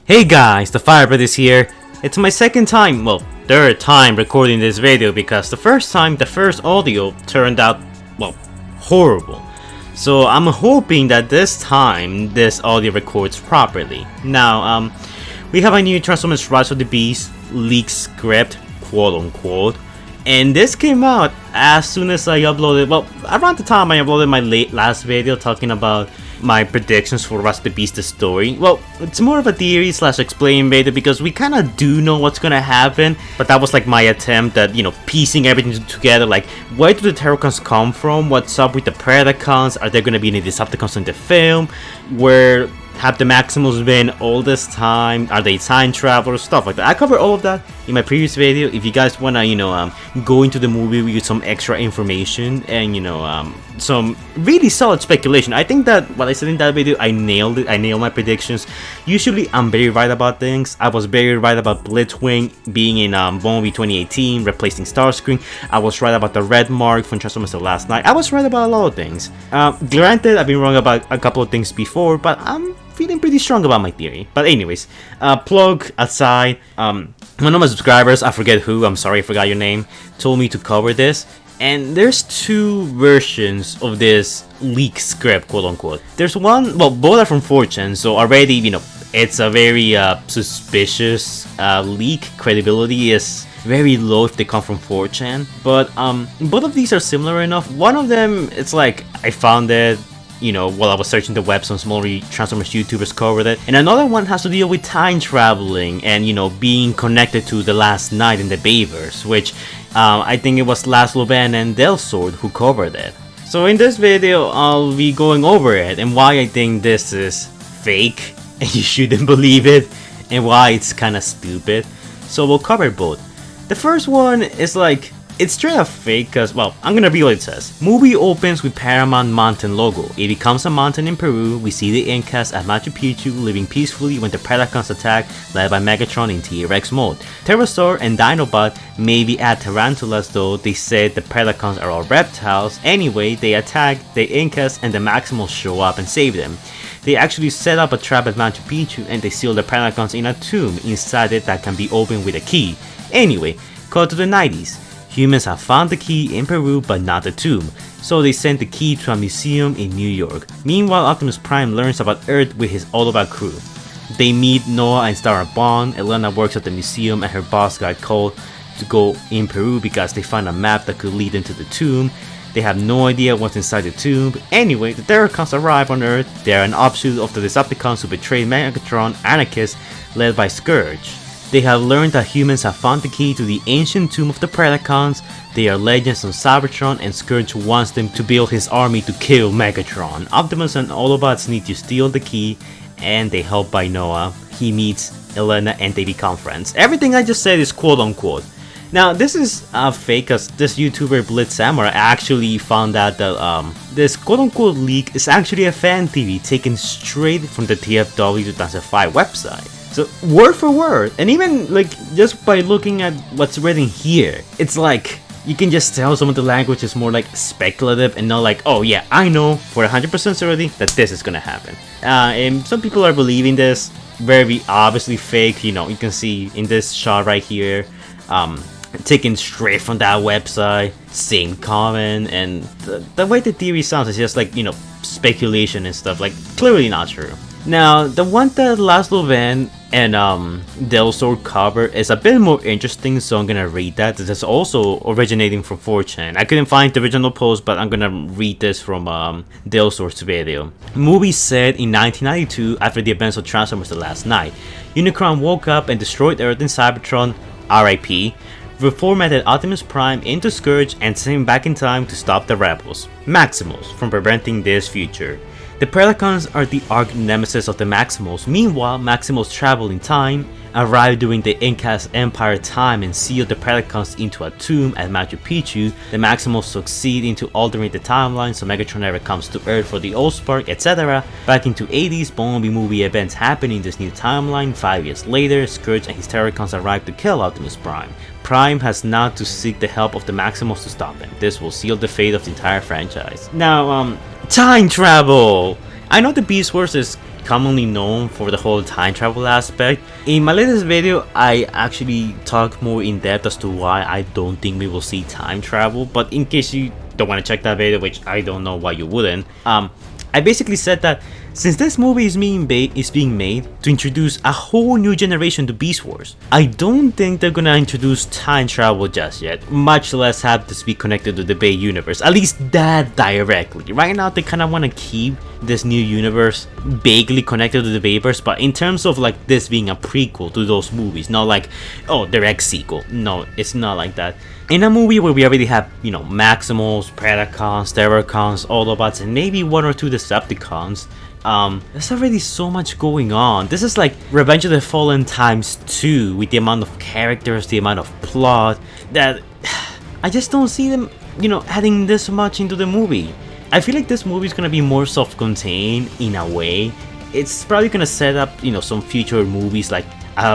Hey guys, the Firebird is here. It's my second time, well, third time recording this video because the first audio turned out, well, horrible. So I'm hoping that this time this audio records properly. Now, we have a new Transformers Rise of the Beast leak script, quote unquote. And this came out as soon as I uploaded, well, around the time I uploaded my last video talking about my predictions for Rise of the Beast the story. Well, it's more of a theory slash explain video because we kind of do know what's gonna happen, but that was like my attempt at, piecing everything together, like where do the Terrorcons come from, what's up with the Predacons, are there gonna be any Decepticons in the film, where have the Maximals been all this time, are they time travelers, stuff like that. I covered all of that in my previous video. If you guys wanna, go into the movie with some extra information and, some really solid speculation. I think that what I said in that video, I nailed it. I nailed my predictions. Usually I'm very right about things. I was very right about Blitzwing being in Bumblebee 2018, replacing Starscream. I was right about the red mark from Transformers The Last Night. I was right about a lot of things. Granted, I've been wrong about a couple of things before, but I'm feeling pretty strong about my theory. But anyways, plug aside, one of my subscribers, I forget who, I'm sorry I forgot your name, told me to cover this. And there's two versions of this leak script, quote unquote. There's one, well, both are from 4chan, so already, it's a very suspicious leak. Credibility is very low if they come from 4chan. But both of these are similar enough. One of them, it's like, I found it, while I was searching the web, some smaller Transformers YouTubers covered it. And another one has to deal with time traveling and, being connected to The Last Night in the Bayverse, which I think it was Lászlo and Del Sword who covered it. So in this video, I'll be going over it and why I think this is fake and you shouldn't believe it, and why it's kinda stupid. So we'll cover both. The first one is like, it's straight up fake because, well, I'm gonna read what it says. Movie opens with Paramount Mountain logo. It becomes a mountain in Peru. We see the Incas at Machu Picchu living peacefully when the Predacons attack, led by Megatron in T-Rex mode. Pterosaur and Dinobot maybe add tarantulas, though they said the Predacons are all reptiles. Anyway, they attack the Incas and the Maximals show up and save them. They actually set up a trap at Machu Picchu and they seal the Predacons in a tomb inside it that can be opened with a key. Anyway, cut to the 90s. Humans have found the key in Peru but not the tomb, so they sent the key to a museum in New York. Meanwhile, Optimus Prime learns about Earth with his Autobot crew. They meet Noah and Starra Bond. Elena works at the museum and her boss got called to go in Peru because they found a map that could lead into the tomb. They have no idea what's inside the tomb. Anyway, the Terrorcons arrive on Earth. They are an offshoot of the Decepticons who betrayed Megatron, Anarchist, led by Scourge. They have learned that humans have found the key to the ancient tomb of the Predacons. They are legends on Cybertron and Scourge wants them to build his army to kill Megatron. Optimus and Autobots need to steal the key and they help by Noah. He meets Elena and they become friends. Everything I just said is quote unquote. Now this is fake because this YouTuber Blitz Samurai actually found out that this quote unquote leak is actually a fan theory taken straight from the TFW 2005 website. So word for word, and even like just by looking at what's written here, it's like you can just tell some of the language is more like speculative and not like, oh yeah, I know for 100% certainty that this is gonna happen. And some people are believing this, very obviously fake. You can see in this shot right here, taken straight from that website, same comment, and the way the theory sounds is just like, speculation and stuff, like clearly not true. Now, the one that Lászlo and Del Sword cover is a bit more interesting, so I'm gonna read that. This is also originating from 4chan. I couldn't find the original post, but I'm gonna read this from Del Sword's video. Movie set in 1992 after the events of Transformers The Last Night. Unicron woke up and destroyed Earth in Cybertron, RIP, reformatted Optimus Prime into Scourge and sent him back in time to stop the rebels, Maximals, from preventing this future. The Predacons are the arch nemesis of the Maximals. Meanwhile, Maximals travel in time, arrive during the Incas Empire time and seal the Predacons into a tomb at Machu Picchu. The Maximals succeed into altering the timeline so Megatron never comes to Earth for the Allspark, etc. Back into 80s, Bumblebee movie events happen in this new timeline. 5 years later, Scourge and his Terrorcons arrive to kill Optimus Prime. Prime has now to seek the help of the Maximals to stop him. This will seal the fate of the entire franchise. Now, time travel! I know the Beast Wars is commonly known for the whole time travel aspect. In my latest video, I actually talked more in depth as to why I don't think we will see time travel, but in case you don't want to check that video, which I don't know why you wouldn't, I basically said that since this movie is being made to introduce a whole new generation to Beast Wars, I don't think they're gonna introduce time travel just yet, much less have this be connected to the Bay universe, at least that directly. Right now they kind of want to keep this new universe vaguely connected to the Bayverse, but in terms of like this being a prequel to those movies, not like, oh, direct sequel. No, it's not like that. In a movie where we already have, you know, Maximals, Predacons, Terrorcons, Autobots, and maybe one or two Decepticons, there's already so much going on. This is like Revenge of the Fallen times 2 with the amount of characters, the amount of plot, that I just don't see them, you know, adding this much into the movie. I feel like this movie is gonna be more self-contained in a way. It's probably gonna set up, you know, some future movies like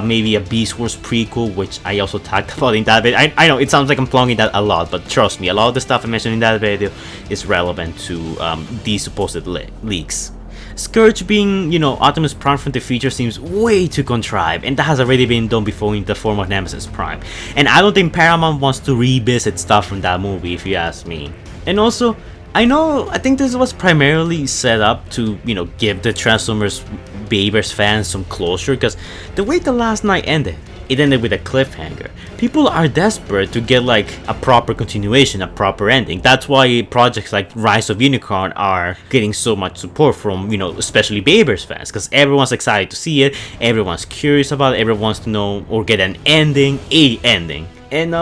maybe a Beast Wars prequel, which I also talked about in that video. I know it sounds like I'm plugging that a lot, but trust me, a lot of the stuff I mentioned in that video is relevant to these supposed leaks. Scourge being, you know, Optimus Prime from the future seems way too contrived, and that has already been done before in the form of Nemesis Prime. And I don't think Paramount wants to revisit stuff from that movie, if you ask me. And also, I think this was primarily set up to, you know, give the Transformers Bayverse fans some closure, because the way the last night ended, it ended with a cliffhanger. People are desperate to get like a proper continuation, a proper ending. That's why projects like Rise of Unicorn are getting so much support from, you know, especially Bayverse fans, because everyone's excited to see it, everyone's curious about it, everyone wants to know or get an ending, And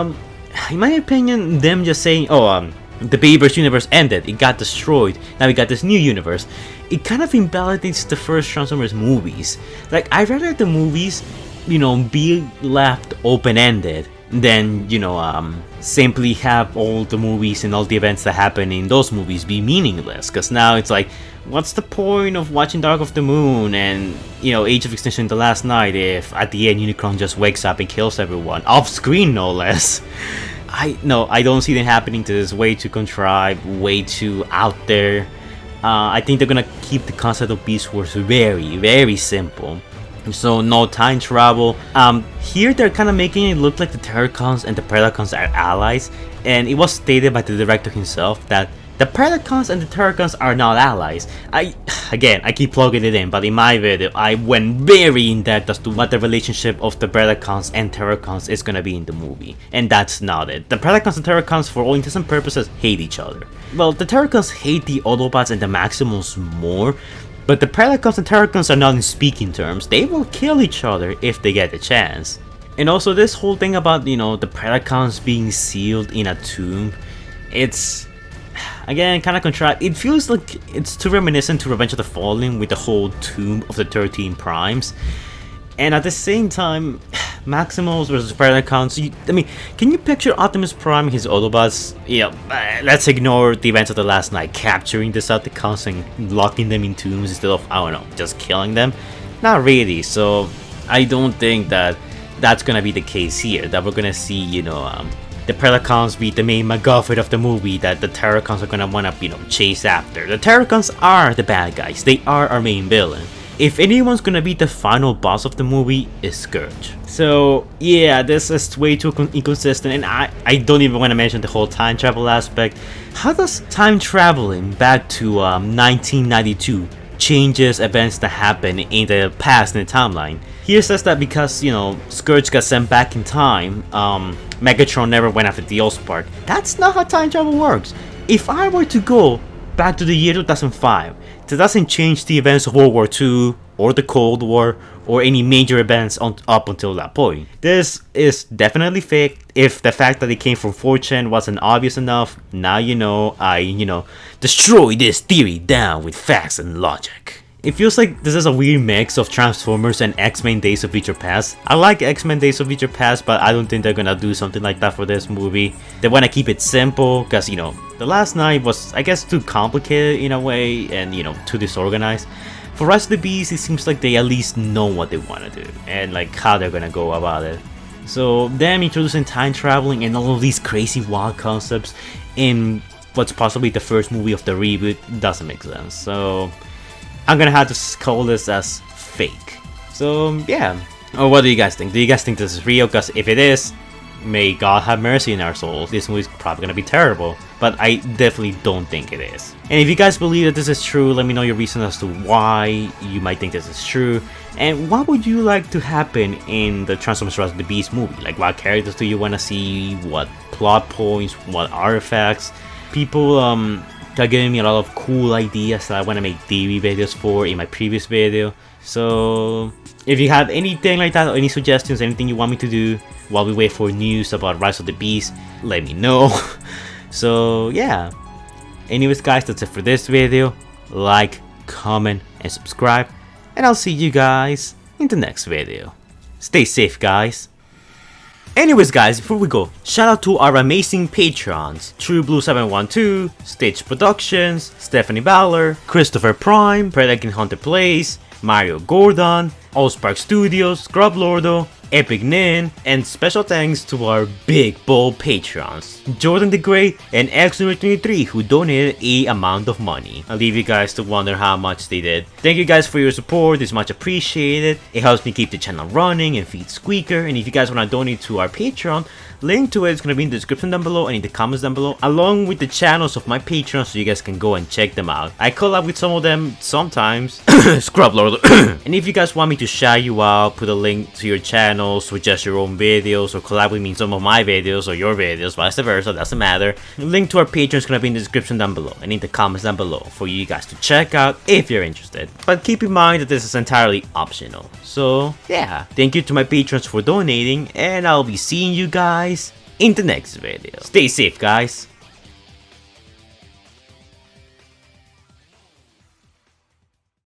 in my opinion, them just saying, oh, the Bayverse universe ended, it got destroyed, now we got this new universe, it kind of invalidates the first Transformers movies. Like, I'd rather the movies, you know, be left open-ended than, you know, simply have all the movies and all the events that happen in those movies be meaningless. Because now it's like, what's the point of watching Dark of the Moon and, you know, Age of Extinction the last night if at the end Unicron just wakes up and kills everyone, off screen no less. I don't see them happening to this. Way too contrived, way too out there. I think they're gonna keep the concept of Beast Wars very, very simple. So no time travel. Here they're kind of making it look like the Terrorcons and the Predacons are allies, and it was stated by the director himself that the Predacons and the Terrorcons are not allies. I keep plugging it in, but in my video I went very in depth as to what the relationship of the Predacons and Terrorcons is gonna be in the movie, and that's not it. The Predacons and Terrorcons, for all intents and purposes, hate each other. Well, the Terrorcons hate the Autobots and the Maximals more, but the Predacons and Terrorcons are not in speaking terms. They will kill each other if they get the chance. And also this whole thing about, you know, the Predacons being sealed in a tomb, it's, again, kind of contrived. It feels like it's too reminiscent to Revenge of the Fallen with the whole tomb of the 13 Primes. And at the same time, Maximals versus Predacons, I mean, can you picture Optimus Prime and his Autobots, you know, let's ignore the events of the last night, capturing the Decepticons and locking them in tombs instead of, I don't know, just killing them? Not really, so I don't think that that's gonna be the case here, that we're gonna see, you know, the Predacons be the main MacGuffin of the movie that the Terrorcons are gonna wanna, you know, chase after. The Terrorcons are the bad guys, they are our main villain. If anyone's gonna be the final boss of the movie, it's Scourge. So yeah, this is way too inconsistent, and I don't even want to mention the whole time travel aspect. How does time traveling back to 1992 changes events that happen in the past in the timeline? Here says that because, you know, Scourge got sent back in time, Megatron never went after the Allspark. That's not how time travel works. If I were to go back to the year 2005, that doesn't change the events of World War II or the Cold War or any major events up until that point. This is definitely fake. If the fact that it came from 4chan wasn't obvious enough, now you know I, destroy this theory down with facts and logic. It feels like this is a weird mix of Transformers and X-Men Days of Future Past. I like X-Men Days of Future Past, but I don't think they're gonna do something like that for this movie. They wanna keep it simple, cause the last night was, I guess, too complicated in a way, and too disorganized. For Rise of the Beast, it seems like they at least know what they wanna do, and like how they're gonna go about it. So them introducing time traveling and all of these crazy wild concepts in what's possibly the first movie of the reboot doesn't make sense. So I'm gonna have to call this as fake. So yeah. Or what do you guys think? Do you guys think this is real? Because if it is, may God have mercy in our souls. This movie's probably gonna be terrible. But I definitely don't think it is. And if you guys believe that this is true, let me know your reason as to why you might think this is true. And what would you like to happen in the Transformers Rise of the Beast movie? Like, what characters do you want to see? What plot points? What artifacts? People are giving me a lot of cool ideas that I want to make TV videos for in my previous video. So if you have anything like that, or any suggestions, anything you want me to do while we wait for news about Rise of the Beast, let me know. So yeah. Anyways guys, that's it for this video. Like, comment, and subscribe. And I'll see you guys in the next video. Stay safe guys. Anyways guys, before we go, shout out to our amazing patrons: TrueBlue712, Stitch Productions, Stephanie Bowler, Christopher Prime, Predaking Hunter Plays, Mario Gordon, Allspark Studios, Scrub Lordo, Epic Nin, and special thanks to our big bold patrons, Jordan the Great and X23, who donated a amount of money. I'll leave you guys to wonder how much they did. Thank you guys for your support, it's much appreciated. It helps me keep the channel running and feed Squeaker. And if you guys want to donate to our Patreon, link to it is going to be in the description down below and in the comments down below, along with the channels of my patrons, so you guys can go and check them out. I collab with some of them sometimes. Scrub Lord. And if you guys want me to shout you out, put a link to your channel, suggest your own videos, or collab with me in some of my videos or your videos, vice versa, doesn't matter. The link to our Patreon is going to be in the description down below and in the comments down below for you guys to check out if you're interested. But keep in mind that this is entirely optional. So yeah, thank you to my patrons for donating, and I'll be seeing you guys in the next video. Stay safe guys.